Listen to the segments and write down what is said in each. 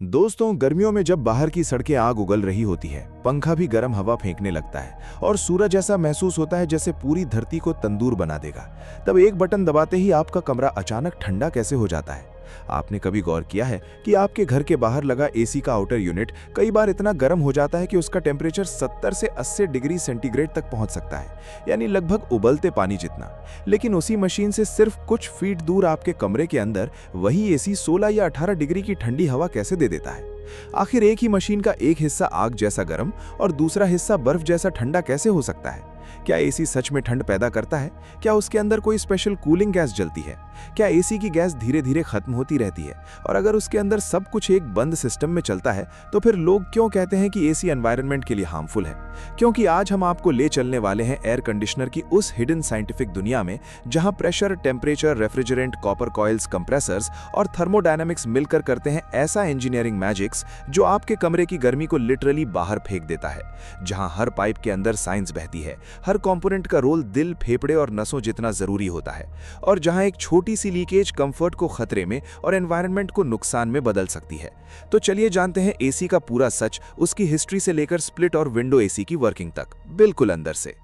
दोस्तों, गर्मियों में जब बाहर की सड़कें आग उगल रही होती है, पंखा भी गर्म हवा फेंकने लगता है और सूरज ऐसा महसूस होता है जैसे पूरी धरती को तंदूर बना देगा। तब एक बटन दबाते ही आपका कमरा अचानक ठंडा कैसे हो जाता है? आपने कभी गौर किया है कि आपके घर के बाहर लगा एसी का आउटर यूनिट कई बार इतना गर्म हो जाता है कि उसका टेम्परेचर 70 से 80 डिग्री सेंटीग्रेड तक पहुंच सकता है, यानी लगभग उबलते पानी जितना। लेकिन उसी मशीन से सिर्फ कुछ फीट दूर आपके कमरे के अंदर वही एसी 16 या 18 डिग्री की ठंडी हवा कैसे दे देता है? आखिर एक ही मशीन का एक हिस्सा आग जैसा गर्म और दूसरा हिस्सा बर्फ जैसा ठंडा कैसे हो सकता है? क्या एसी सच में ठंड पैदा करता है? क्या उसके अंदर कोई स्पेशल कूलिंग गैस जलती है? क्या एसी की गैस धीरे धीरे खत्म होती रहती है? और अगर उसके अंदर सब कुछ एक बंद सिस्टम में चलता है तो फिर लोग क्यों कहते हैं कि एसी एनवायरनमेंट के लिए हार्मफुल है? क्योंकि आज हम आपको ले चलने वाले हैं एयर कंडीशनर की उस हिडन साइंटिफिक दुनिया में जहां pressure, temperature, refrigerant, copper coils, compressors और थर्मोडायनामिक्स मिलकर करते हैं ऐसा इंजीनियरिंग मैजिक्स जो आपके कमरे की गर्मी को लिटरली बाहर फेंक देता है। जहां हर पाइप के अंदर साइंस बहती है, हर कंपोनेंट का रोल दिल, फेफड़े और नसों जितना जरूरी होता है, और जहां एक छोटी सी लीकेज कंफर्ट को खतरे में और एनवायरनमेंट को नुकसान में बदल सकती है। तो चलिए जानते हैं एसी का पूरा सच, उसकी हिस्ट्री से लेकर स्प्लिट और विंडो एसी की वर्किंग तक, बिल्कुल अंदर से।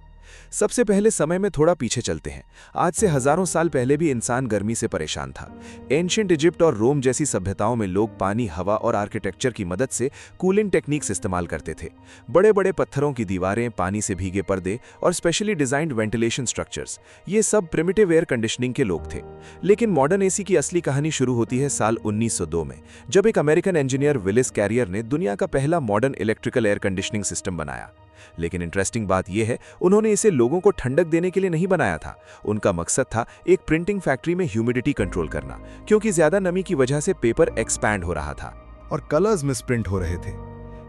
सबसे पहले समय में थोड़ा पीछे चलते हैं। आज से हजारों साल पहले भी इंसान गर्मी से परेशान था। एंशिएंट इजिप्ट और रोम जैसी सभ्यताओं में लोग पानी, हवा और आर्किटेक्चर की मदद से कूलिंग टेक्निक्स इस्तेमाल करते थे। बड़े बड़े पत्थरों की दीवारें, पानी से भीगे पर्दे और स्पेशली डिजाइंड वेंटिलेशन स्ट्रक्चर्स, ये सब प्रिमिटिव एयर कंडीशनिंग के लोग थे। लेकिन मॉडर्न एसी की असली कहानी शुरू होती है साल 1902 में, जब एक अमेरिकन इंजीनियर विलिस कैरियर ने दुनिया का पहला modern electrical air conditioning system बनाया। लेकिन इंटरेस्टिंग बात यह है, उन्होंने इसे लोगों को ठंडक देने के लिए नहीं बनाया था। उनका मकसद था एक प्रिंटिंग फैक्ट्री में ह्यूमिडिटी कंट्रोल करना, क्योंकि ज्यादा नमी की वजह से पेपर एक्सपैंड हो रहा था और कलर्स मिसप्रिंट हो रहे थे।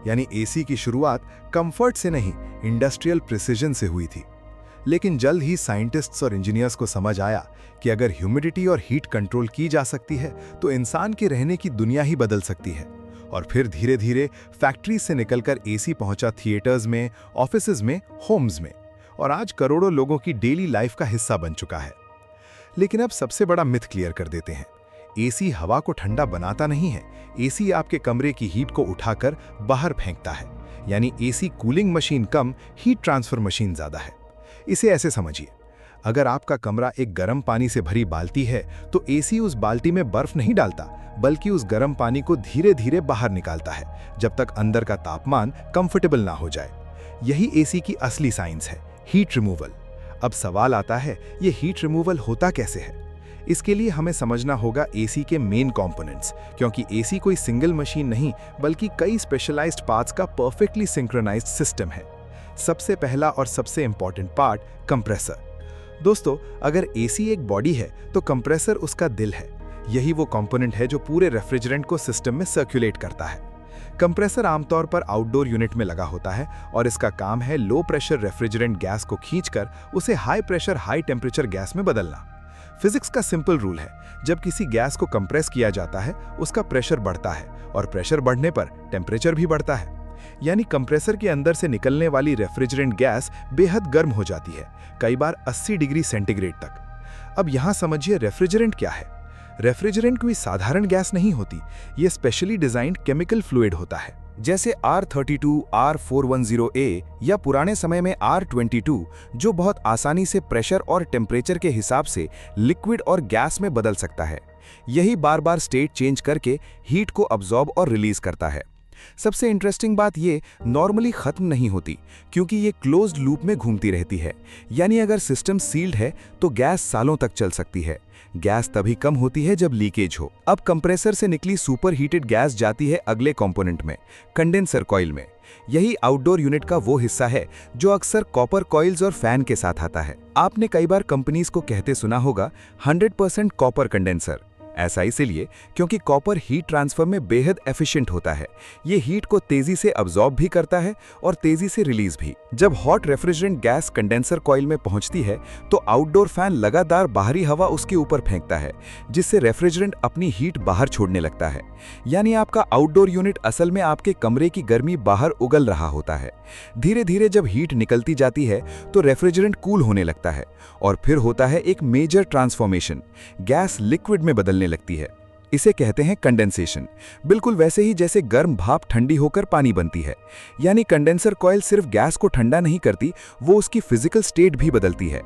यानी एसी की शुरुआत कंफर्ट से नहीं, इंडस्ट्रियल प्रिसिजन से हुई थी। लेकिन जल्द ही साइंटिस्ट्स और इंजीनियर्स को समझ आया कि अगर ह्यूमिडिटी और हीट कंट्रोल की जा सकती है तो इंसान के रहने की दुनिया ही बदल सकती है। और फिर धीरे धीरे फैक्ट्री से निकलकर एसी पहुंचा थिएटर्स में, ऑफिसेज में, होम्स में, और आज करोड़ों लोगों की डेली लाइफ का हिस्सा बन चुका है। लेकिन अब सबसे बड़ा मिथ क्लियर कर देते हैं। एसी हवा को ठंडा बनाता नहीं है, एसी आपके कमरे की हीट को उठाकर बाहर फेंकता है। यानी एसी कूलिंग मशीन कम, हीट ट्रांसफर मशीन ज्यादा है। इसे ऐसे समझिए, अगर आपका कमरा एक गर्म पानी से भरी बाल्टी है तो एसी उस बाल्टी में बर्फ नहीं डालता, बल्कि उस गर्म पानी को धीरे धीरे बाहर निकालता है, जब तक अंदर का तापमान कंफर्टेबल ना हो जाए। यही एसी की असली साइंस है, हीट रिमूवल। अब सवाल आता है, ये हीट रिमूवल होता कैसे है? इसके लिए हमें समझना होगा एसी के मेन कंपोनेंट्स, क्योंकि एसी कोई सिंगल मशीन नहीं, बल्कि कई स्पेशलाइज्ड पार्ट्स का परफेक्टली सिंक्रोनाइज्ड सिस्टम है। सबसे पहला और सबसे इंपॉर्टेंट पार्ट, कंप्रेसर। दोस्तों, अगर एसी एक बॉडी है तो कंप्रेसर उसका दिल है। यही वो कंपोनेंट है जो पूरे रेफ्रिजरेंट को सिस्टम में सर्कुलेट करता है। कंप्रेसर आमतौर पर आउटडोर यूनिट में लगा होता है और इसका काम है लो प्रेशर रेफ्रिजरेंट गैस को खींचकर उसे high pressure, high temperature gas में बदलना। फिजिक्स का सिंपल रूल है, जब किसी गैस को कंप्रेस किया जाता है उसका प्रेशर बढ़ता है, और प्रेशर बढ़ने पर टेम्परेचर भी बढ़ता है। यानी कंप्रेसर के अंदर से निकलने वाली रेफ्रिजरेंट गैस बेहद गर्म हो जाती है, कई बार 80 डिग्री सेंटीग्रेड तक। अब यहां समझिए, रेफ्रिजरेंट क्या है? रेफ्रिजरेंट कोई साधारण गैस नहीं होती, ये स्पेशली डिजाइंड केमिकल फ्लूइड होता है। जैसे R32, R410A या पुराने समय में R22, जो बहुत आसानी से प्रेशर और टेम्परेचर के हिसाब से लिक्विड और गैस में बदल सकता है। यही बार बार स्टेट चेंज करके हीट को अब्जॉर्ब और रिलीज करता है। सबसे इंटरेस्टिंग बात ये नॉर्मली खत्म नहीं होती, क्योंकि ये क्लोज्ड लूप में घूमती रहती है। यानी अगर सिस्टम सील्ड है तो गैस सालों तक चल सकती है। गैस तभी कम होती है जब लीकेज हो। अब कंप्रेसर से निकली सुपर हीटेड गैस जाती है अगले कंपोनेंट में, कंडेंसर कॉइल में। यही आउटडोर यूनिट का वो हिस्सा है जो अक्सर कॉपर कॉइल्स और फैन के साथ आता है। आपने कई बार कंपनीज को कहते सुना होगा 100% कॉपर कंडेंसर। ऐसा इसलिए क्योंकि कॉपर हीट ट्रांसफर में बेहद एफिशिएंट होता है। ये हीट को तेजी से अब्जॉर्ब भी करता है और तेजी से रिलीज भी। जब hot refrigerant gas condenser coil में पहुंचती है तो आउटडोर फैन लगातार बाहरी हवा उसके ऊपर फेंकता है, जिससे रेफ्रिजरेंट अपनी हीट बाहर छोड़ने लगता है। यानी आपका आउटडोर यूनिट असल में आपके कमरे की गर्मी बाहर उगल रहा होता है। धीरे धीरे जब हीट निकलती जाती है तो रेफ्रिजरेंट कूल होने लगता है और फिर होता है एक मेजर ट्रांसफॉर्मेशन, गैस लिक्विड में बदलने लगती है। इसे कहते हैं कंडेंसेशन। बिल्कुल वैसे ही जैसे गर्म भाप ठंडी होकर पानी बनती है। यानी कंडेंसर कॉइल सिर्फ गैस को ठंडा नहीं करती, वो उसकी फिजिकल स्टेट भी बदलती है।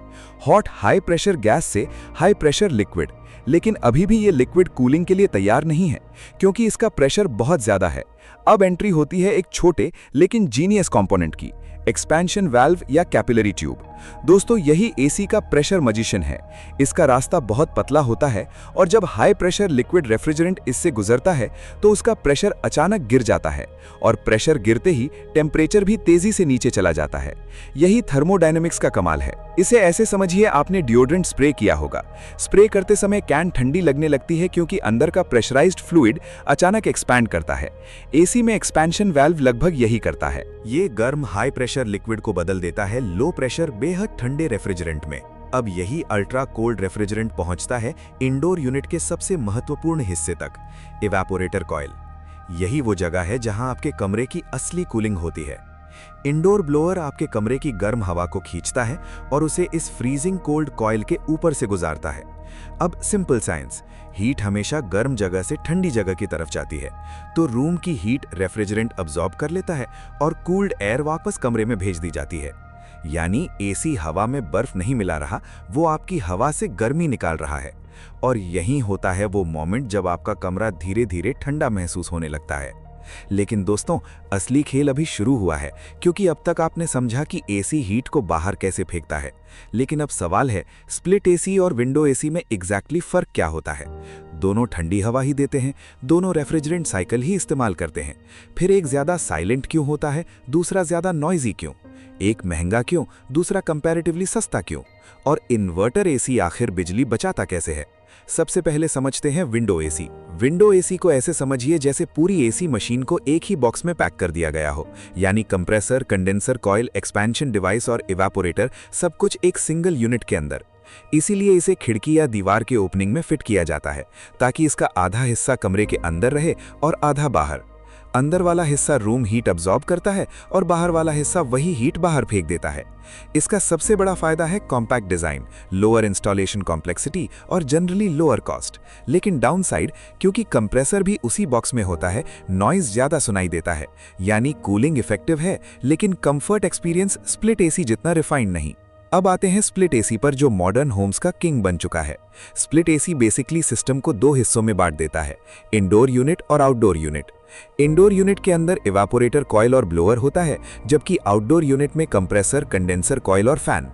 हॉट हाई प्रेशर गैस से हाई प्रेशर लिक्विड। लेकिन अभी भी ये लिक्विड कूलिंग के लिए तैयार नहीं है, क्योंकि इसका प्रेशर बहुत ज्यादा है। अब एंट्री होती है एक छोटे लेकिन जीनियस कंपोनेंट की, एक्सपेंशन वाल्व या कैपिलरी ट्यूब। दोस्तों, यही एसी का प्रेशर मजिशियन है। इसका रास्ता बहुत पतला होता है और जब हाई प्रेशर लिक्विड रेफ्रिजरेंट इससे गुजरता है तो उसका प्रेशर अचानक गिर जाता है और प्रेशर गिरते ही टेम्परेचर भी तेजी से नीचे चला जाता है। यही थर्मोडायनेमिक्स का कमाल है। इसे ऐसे समझिए आपने डिओड्रेंट स्प्रे किया होगा। स्प्रे करते समय कैन ठंडी लगने लगती है क्योंकि अंदर का प्रेशराइज्ड फ्लूइड अचानक एक्सपैंड करता है। एसी में एक्सपेंशन वाल्व लगभग यही करता है। ये गर्म हाई प्रेशर लिक्विड को बदल देता है लो प्रेशर बेहद ठंडे रेफ्रिजरेंट में। अब यही अल्ट्रा कोल्ड रेफ्रिजरेंट पहुंचता है इंडोर यूनिट के सबसे महत्वपूर्ण हिस्से तक, इवेपोरेटर कॉइल। यही वो जगह है जहां आपके कमरे की असली कूलिंग होती है। इंडोर ब्लोअर आपके कमरे की गर्म हवा को खींचता है और उसे इस फ्रीजिंग कोल्ड कॉइल के ऊपर से गुजारता है। अब सिंपल साइंस, हीट हमेशा गर्म जगह से ठंडी जगह की तरफ जाती है, तो रूम की हीट रेफ्रिजरेंट अब्सॉर्ब कर लेता है और कूल्ड एयर वापस कमरे में भेज दी जाती है। यानी एसी हवा में बर्फ नहीं मिला रहा, वो आपकी हवा से गर्मी निकाल रहा है। और यही होता है वो मोमेंट जब आपका कमरा धीरे धीरे ठंडा महसूस होने लगता है। लेकिन दोस्तों, असली खेल अभी शुरू हुआ है, क्योंकि अब तक आपने समझा कि एसी हीट को बाहर कैसे फेंकता है। लेकिन अब सवाल है, स्प्लिट एसी और विंडो एसी में एग्जैक्टली फर्क क्या होता है? दोनों ठंडी हवा ही देते हैं, दोनों रेफ्रिजरेंट साइकिल ही इस्तेमाल करते हैं। फिर एक ज्यादा साइलेंट क्यों होता है, दूसरा ज्यादा नॉइजी क्यों? एक महंगा क्यों, दूसरा कंपैरेटिवली सस्ता क्यों? और इन्वर्टर एसी आखिर बिजली बचाता कैसे है? सबसे पहले समझते हैं विंडो एसी। विंडो एसी को ऐसे समझिए जैसे पूरी एसी मशीन को एक ही बॉक्स में पैक कर दिया गया हो, यानी compressor, condenser coil, expansion device और इवेपोरेटर सब कुछ एक सिंगल यूनिट के अंदर। इसीलिए इसे खिड़की या दीवार के ओपनिंग में फिट किया जाता है, ताकि इसका आधा हिस्सा कमरे के अंदर रहे और आधा बाहर। अंदर वाला हिस्सा रूम हीट अब्सॉर्ब करता है और बाहर वाला हिस्सा वही हीट बाहर फेंक देता है। इसका सबसे बड़ा फायदा है compact design, lower installation complexity और जनरली लोअर कॉस्ट। लेकिन डाउनसाइड, क्योंकि कंप्रेसर भी उसी बॉक्स में होता है, नॉइज ज्यादा सुनाई देता है। यानी कूलिंग इफेक्टिव है, लेकिन कंफर्ट एक्सपीरियंस स्प्लिट एसी जितना रिफाइंड नहीं। अब आते हैं स्प्लिट एसी पर, जो मॉडर्न होम्स का किंग बन चुका है। स्प्लिट एसी बेसिकली सिस्टम को दो हिस्सों में बांट देता है, इंडोर यूनिट और आउटडोर यूनिट। इंडोर यूनिट के अंदर इवेपोरेटर कॉइल और ब्लोअर होता है, जबकि आउटडोर यूनिट में कंप्रेसर, कंडेंसर कॉइल और फैन।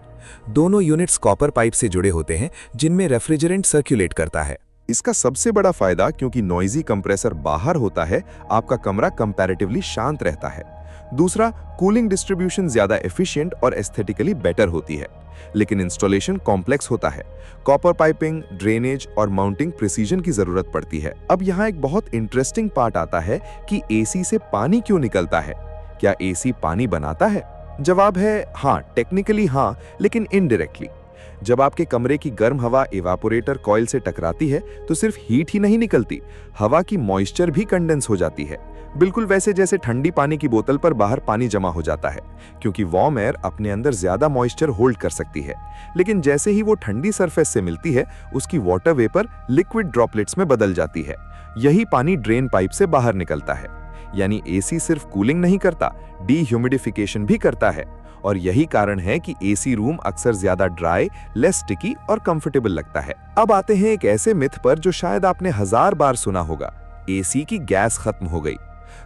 दोनों यूनिट्स कॉपर पाइप से जुड़े होते हैं, जिनमें रेफ्रिजरेंट सर्कुलेट करता है। इसका सबसे बड़ा फायदा, क्योंकि नॉइजी कंप्रेसर बाहर होता है, आपका कमरा कंपैरेटिवली शांत रहता है। दूसरा, कूलिंग डिस्ट्रीब्यूशन ज्यादा एफिशिएंट और एस्थेटिकली बेटर होती है। लेकिन इंस्टॉलेशन कॉम्प्लेक्स होता है। कॉपर पाइपिंग, ड्रेनेज और माउंटिंग प्रिसीजन की जरूरत पड़ती है। अब यहाँ एक बहुत इंटरेस्टिंग पार्ट आता है कि एसी से पानी क्यों निकलता है। क्या एसी पानी बनाता है? जवाब है हाँ, टेक्निकली हाँ, लेकिन इनडायरेक्टली। जब आपके कमरे की गर्म हवा इवेपोरेटर कॉइल से टकराती है तो सिर्फ हीट ही नहीं निकलती, हवा की मॉइस्चर भी कंडेंस हो जाती है। बिल्कुल वैसे जैसे ठंडी पानी की बोतल पर बाहर पानी जमा हो जाता है, क्योंकि वार्म एयर अपने अंदर ज्यादा मॉइस्चर होल्ड कर सकती है। लेकिन जैसे ही वो ठंडी सरफेस से मिलती है, उसकी वाटर वेपर लिक्विड ड्रॉपलेट्स में बदल जाती है। यही पानी ड्रेन पाइप से बाहर निकलता है। यानी एसी सिर्फ कूलिंग नहीं करता, डीह्यूमिडिफिकेशन भी करता है। और यही कारण है कि एसी रूम अक्सर ज्यादा ड्राई, लेस स्टिकी और कंफर्टेबल लगता है। अब आते हैं एक ऐसे मिथ पर जो शायद आपने 1000 बार सुना होगा, एसी की गैस खत्म हो गई।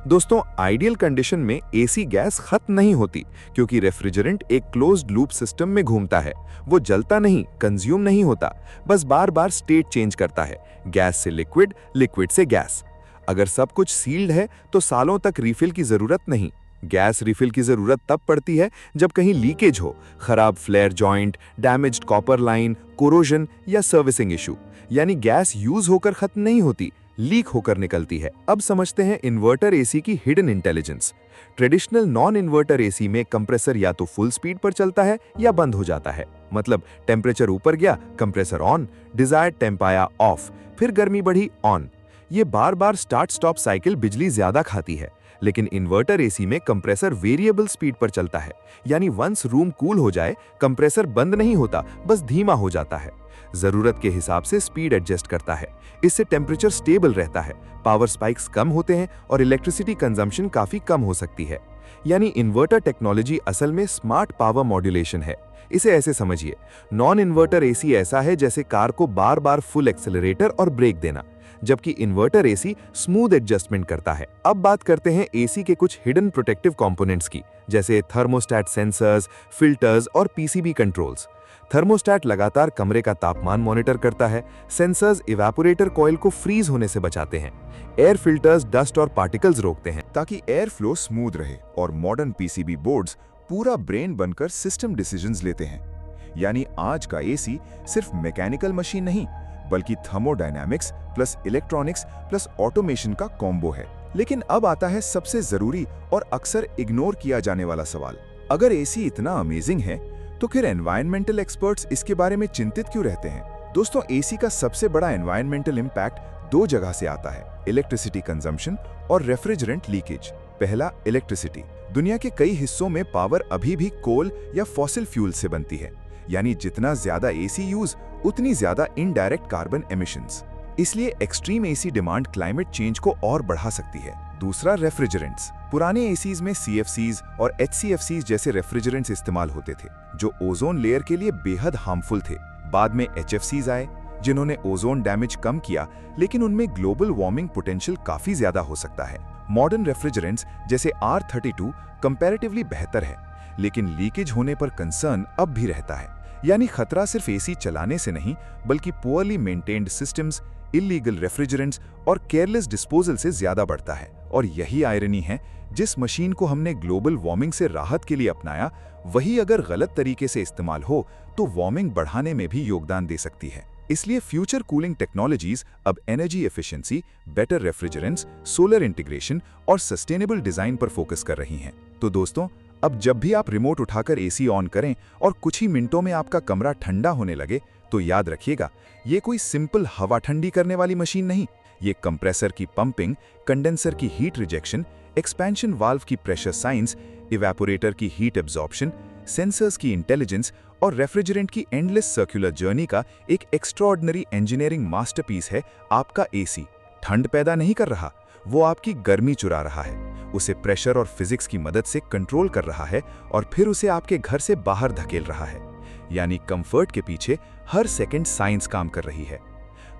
दोस्तों, आइडियल कंडीशन में एसी गैस खत्म नहीं होती, क्योंकि रेफ्रिजरेंट एक क्लोज्ड लूप सिस्टम में घूमता है। वो जलता नहीं, कंज्यूम नहीं होता, बस बार बार स्टेट चेंज करता है, गैस से लिक्विड, लिक्विड से गैस। अगर सब कुछ सील्ड है तो सालों तक रिफिल की जरूरत नहीं। गैस रिफिल की जरूरत तब पड़ती है जब कहीं लीकेज हो, खराब flare joint, damaged copper line, corrosion या सर्विसिंग इशू। यानी गैस यूज होकर खत्म नहीं होती, लीक होकर निकलती है। अब समझते हैं इन्वर्टर एसी की hidden intelligence. Traditional non inverter AC में कंप्रेसर या तो फुल स्पीड पर चलता है या बंद हो जाता है। मतलब टेम्परेचर ऊपर गया, कंप्रेसर ऑन, डिजायर्ड टेम्प आया ऑफ, फिर गर्मी बढ़ी ऑन। ये बार बार स्टार्ट स्टॉप साइकिल बिजली ज्यादा खाती है। लेकिन इन्वर्टर एसी में कंप्रेसर वेरिएबल स्पीड पर चलता है, यानी वंस रूम कूल हो जाए, कंप्रेसर बंद नहीं होता, बस धीमा हो जाता है। जरूरत के हिसाब से स्पीड एडजस्ट करता है। इससे टेम्परेचर स्टेबल रहता है, पावर स्पाइक्स कम होते हैं और इलेक्ट्रिसिटी कंजम्पशन काफी कम हो सकती है। यानी इन्वर्टर टेक्नोलॉजी असल में स्मार्ट पावर मॉड्यूलेशन है। इसे ऐसे समझिए, नॉन इन्वर्टर एसी ऐसा है जैसे कार को बार बार फुल एक्सेलरेटर और ब्रेक देना, जबकि इन्वर्टर एसी स्मूथ एडजस्टमेंट करता है। अब बात करते हैं एसी के कुछ हिडन प्रोटेक्टिव कंपोनेंट्स की, जैसे थर्मोस्टेट सेंसर्स, फिल्टर्स और पीसीबी कंट्रोल्स। थर्मोस्टेट लगातार कमरे का तापमान मॉनिटर करता है, सेंसर्स इवेपोरेटर कॉइल को फ्रीज होने से बचाते हैं, एयर फिल्टर्स डस्ट और पार्टिकल्स रोकते हैं ताकि एयर फ्लो स्मूथ रहे, और मॉडर्न पीसीबी बोर्ड्स पूरा ब्रेन बनकर सिस्टम डिसीजंस लेते हैं। यानी आज का एसी सिर्फ मैकेनिकल मशीन नहीं, बल्कि thermodynamics plus electronics plus automation का कॉम्बो है। लेकिन अब आता है सबसे जरूरी और अक्सर इग्नोर किया जाने वाला सवाल, अगर एसी इतना अमेजिंग है तो फिर एनवायरमेंटल एक्सपर्ट्स इसके बारे में चिंतित क्यों रहते हैं? दोस्तों, एसी का सबसे बड़ा एनवायरमेंटल इम्पैक्ट दो जगह से आता है, इलेक्ट्रिसिटी कंजम्पशन और रेफ्रिजरेंट लीकेज। पहला, इलेक्ट्रिसिटी। दुनिया के कई हिस्सों में पावर अभी भी कोल या फॉसिल फ्यूल से बनती है, यानी जितना ज्यादा एसी यूज उतनी ज्यादा इनडायरेक्ट कार्बन एमिशंस। इसलिए extreme AC demand climate change को और बढ़ा सकती है। दूसरा, रेफ्रिजरेंट्स। पुराने एसीज में सीएफसीज और एचसीएफसीज जैसे रेफ्रिजरेंट्स इस्तेमाल होते थे, जो ओजोन लेयर के लिए बेहद हार्मफुल थे। बाद में एचएफसीज आए, जिन्होंने ओजोन डैमेज कम किया, लेकिन उनमें ग्लोबल वार्मिंग पोटेंशियल काफी ज्यादा हो सकता है। मॉडर्न रेफ्रिजरेंट्स जैसे R32 कंपैरेटिवली बेहतर है, लेकिन लीकेज होने पर कंसर्न अब भी रहता है। यानी खतरा सिर्फ एसी चलाने से नहीं, बल्कि poorly maintained systems, illegal refrigerants और केयरलेस डिस्पोजल से ज्यादा बढ़ता है। और यही आयरनी है, जिस मशीन को हमने ग्लोबल वार्मिंग से राहत के लिए अपनाया, वही अगर गलत तरीके से इस्तेमाल हो तो वार्मिंग बढ़ाने में भी योगदान दे सकती है। इसलिए फ्यूचर कूलिंग टेक्नोलॉजीज अब energy efficiency, better refrigerants, solar integration और सस्टेनेबल डिजाइन पर फोकस कर रही हैं। तो दोस्तों, अब जब भी आप रिमोट उठाकर एसी ऑन करें और कुछ ही मिनटों में आपका कमरा ठंडा होने लगे, तो याद रखिएगा, ये कोई सिंपल हवा ठंडी करने वाली मशीन नहीं। ये कंप्रेसर की पंपिंग, कंडेंसर की हीट रिजेक्शन, एक्सपेंशन वाल्व की प्रेशर साइंस, इवेपोरेटर की हीट एब्जॉर्प्शन, सेंसर्स की इंटेलिजेंस और रेफ्रिजरेंट की एंडलेस सर्कुलर जर्नी का एक एक्स्ट्राऑर्डिनरी इंजीनियरिंग मास्टरपीस है। आपका एसी ठंड पैदा नहीं कर रहा, वो आपकी गर्मी चुरा रहा है, उसे प्रेशर और फिजिक्स की मदद से कंट्रोल कर रहा है और फिर उसे आपके घर से बाहर धकेल रहा है। यानी कंफर्ट के पीछे हर सेकंड साइंस काम कर रही है।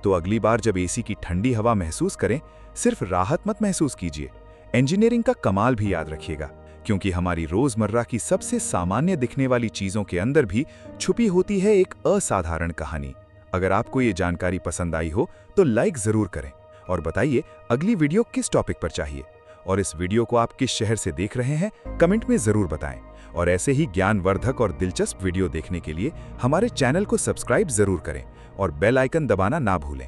तो अगली बार जब एसी की ठंडी हवा महसूस करें, सिर्फ राहत मत महसूस कीजिए, इंजीनियरिंग का कमाल भी याद रखिएगा, क्योंकि हमारी रोजमर्रा की सबसे सामान्य दिखने वाली चीजों के अंदर भी छुपी होती है एक असाधारण कहानी। अगर आपको ये जानकारी पसंद आई हो तो लाइक जरूर करें और बताइए अगली वीडियो किस टॉपिक पर चाहिए। और इस वीडियो को आप किस शहर से देख रहे हैं, कमेंट में जरूर बताएं। और ऐसे ही ज्ञानवर्धक और दिलचस्प वीडियो देखने के लिए हमारे चैनल को सब्सक्राइब जरूर करें और बेल आइकन दबाना ना भूलें।